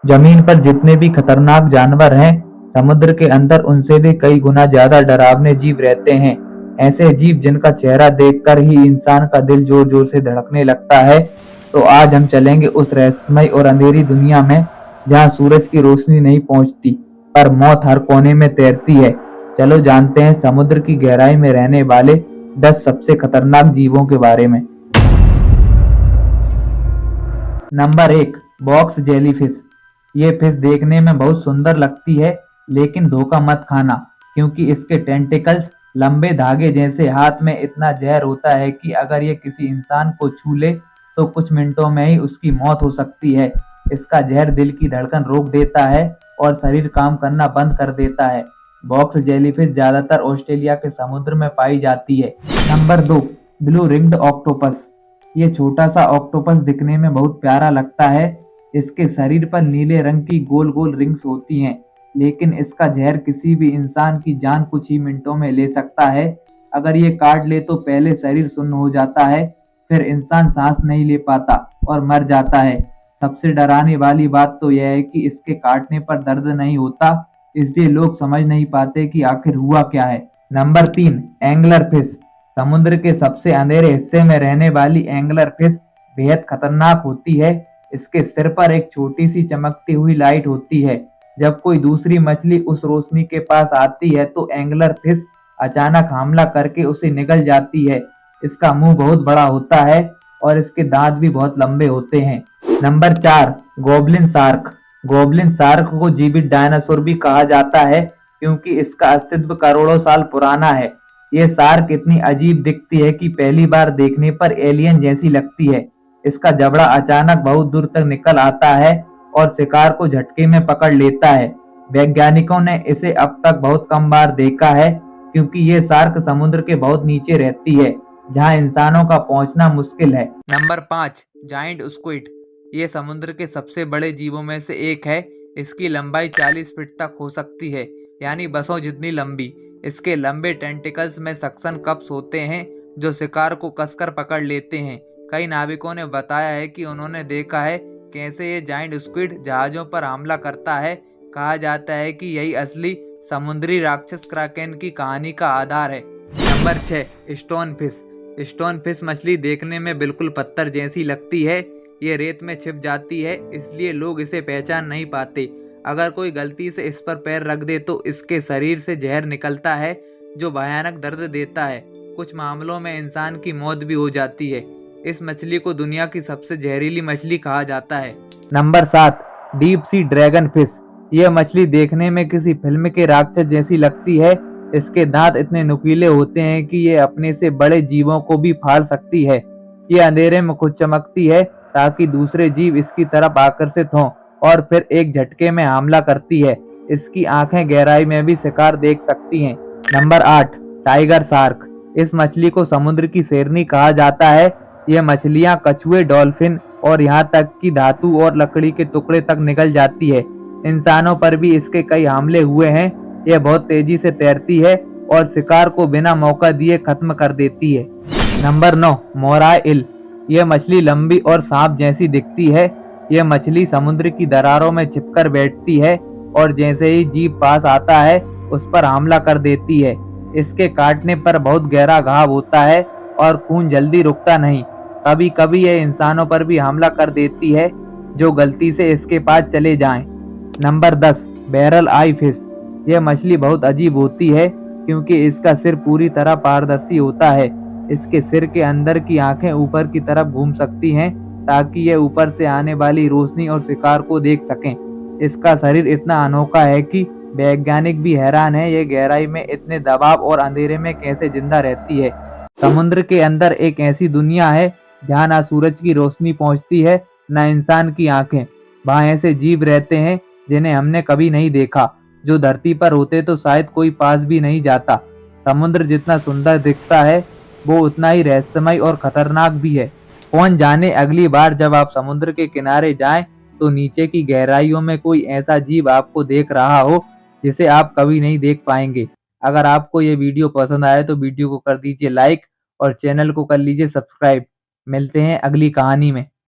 जमीन पर जितने भी खतरनाक जानवर हैं, समुद्र के अंदर उनसे भी कई गुना ज्यादा डरावने जीव रहते हैं। ऐसे जीव जिनका चेहरा देखकर ही इंसान का दिल जोर जोर से धड़कने लगता है। तो आज हम चलेंगे उस रहस्यमय और अंधेरी दुनिया में, जहां सूरज की रोशनी नहीं पहुंचती, पर मौत हर कोने में तैरती है। चलो जानते हैं समुद्र की गहराई में रहने वाले 10 सबसे खतरनाक जीवों के बारे में। Number 1, box jellyfish. ये फिश देखने में बहुत सुंदर लगती है, लेकिन धोखा मत खाना, क्योंकि इसके टेंटिकल्स लंबे धागे जैसे हाथ में इतना जहर होता है कि अगर ये किसी इंसान को छू ले तो कुछ मिनटों में ही उसकी मौत हो सकती है। इसका जहर दिल की धड़कन रोक देता है और शरीर काम करना बंद कर देता है। बॉक्स जेलीफिश ज्यादातर ऑस्ट्रेलिया के समुद्र में पाई जाती है। Number 2, blue ringed octopus. ये छोटा सा ऑक्टोपस दिखने में बहुत प्यारा लगता है। इसके शरीर पर नीले रंग की गोल गोल रिंग्स होती हैं, लेकिन इसका जहर किसी भी इंसान की जान कुछ ही मिनटों में ले सकता है। अगर ये काट ले तो पहले शरीर सुन्न हो जाता है, फिर इंसान सांस नहीं ले पाता और मर जाता है। सबसे डराने वाली बात तो यह है कि इसके काटने पर दर्द नहीं होता, इसलिए लोग समझ नहीं पाते कि आखिर हुआ क्या है। Number 3, angler fish. समुद्र के सबसे अंधेरे हिस्से में रहने एंगलर एंगलर फिश बेहद खतरनाक होती है। इसके सिर पर एक छोटी सी चमकती हुई लाइट होती है। जब कोई दूसरी मछली उस रोशनी के पास आती है तो एंगलर फिश अचानक हमला करके उसे निगल जाती है। इसका मुंह बहुत बड़ा होता है और इसके दांत भी बहुत लंबे होते हैं। Number 4, goblin shark. Goblin shark को जीवित डायनासोर भी कहा जाता है, क्योंकि इसका अस्तित्व करोड़ों साल पुराना है। ये शार्क इतनी अजीब दिखती है कि पहली बार देखने पर एलियन जैसी लगती है। इसका जबड़ा अचानक बहुत दूर तक निकल आता है और शिकार को झटके में पकड़ लेता है। वैज्ञानिकों ने इसे अब तक बहुत कम बार देखा है, क्योंकि ये शार्क समुद्र के बहुत नीचे रहती है, जहां इंसानों का पहुंचना मुश्किल है। Number 5, giant squid. ये समुद्र के सबसे बड़े जीवों में से एक है। इसकी लंबाई 40 फीट तक हो सकती है, यानी बसों जितनी लंबी। इसके लंबे टेंटिकल्स में सक्शन कप्स होते हैं, जो शिकार को कसकर पकड़ लेते हैं। कई नाविकों ने बताया है कि उन्होंने देखा है कैसे ये जायंट स्क्विड जहाजों पर हमला करता है। कहा जाता है कि यही असली समुद्री राक्षस क्राकेन की कहानी का आधार है। Number 6, stone fish. Stone fish मछली देखने में बिल्कुल पत्थर जैसी लगती है। ये रेत में छिप जाती है, इसलिए लोग इसे पहचान नहीं पाते। अगर कोई गलती से इस पर पैर रख दे तो इसके शरीर से जहर निकलता है, जो भयानक दर्द देता है। कुछ मामलों में इंसान की मौत भी हो जाती है। इस मछली को दुनिया की सबसे जहरीली मछली कहा जाता है। Number 7, deep sea dragon fish. यह मछली देखने में किसी फिल्म के राक्षस जैसी लगती है। इसके दांत इतने नुकीले होते हैं कि ये अपने से बड़े जीवों को भी फाड़ सकती है। ये अंधेरे में खुद चमकती है ताकि दूसरे जीव इसकी तरफ आकर्षित हों और फिर एक झटके में हमला करती है। इसकी आंखें गहराई में भी शिकार देख सकती हैं। Number 8, tiger shark. इस मछली को समुद्र की शेरनी कहा जाता है। यह मछलियां कछुए, डॉल्फिन और यहाँ तक कि धातु और लकड़ी के टुकड़े तक निकल जाती है। इंसानों पर भी इसके कई हमले हुए हैं। यह बहुत तेजी से तैरती है और शिकार को बिना मौका दिए खत्म कर देती है। नंबर 9, मोराई इल। यह मछली लंबी और सांप जैसी दिखती है। यह मछली समुद्र की दरारों में छिपकर बैठती है और जैसे ही जीव पास आता है उस पर हमला कर देती है। इसके काटने पर बहुत गहरा घाव होता है और खून जल्दी रुकता नहीं। कभी कभी यह इंसानों पर भी हमला कर देती है, जो गलती से इसके पास चले जाएं। नंबर 10, बैरल आई फिश। यह मछली बहुत अजीब होती है, क्योंकि इसका सिर पूरी तरह पारदर्शी होता है। इसके सिर के अंदर की आंखें ऊपर की तरफ घूम सकती हैं, ताकि यह ऊपर से आने वाली रोशनी और शिकार को देख सकें। इसका शरीर इतना अनोखा है कि वैज्ञानिक भी हैरान है, यह गहराई में इतने दबाव और अंधेरे में कैसे जिंदा रहती है। समुद्र के अंदर एक ऐसी दुनिया है जहां ना सूरज की रोशनी पहुंचती है, ना इंसान की आंखें। वहां ऐसे जीव रहते हैं जिन्हें हमने कभी नहीं देखा। जो धरती पर होते तो शायद कोई पास भी नहीं जाता। समुद्र जितना सुंदर दिखता है, वो उतना ही रहस्यमय और खतरनाक भी है। कौन जाने अगली बार जब आप समुद्र के किनारे जाएं तो नीचे की गहराइयों में कोई ऐसा जीव आपको देख रहा हो जिसे आप कभी नहीं देख पाएंगे। अगर आपको ये वीडियो पसंद आए तो वीडियो को कर दीजिए लाइक और चैनल को कर लीजिए सब्सक्राइब। मिलते हैं अगली कहानी में।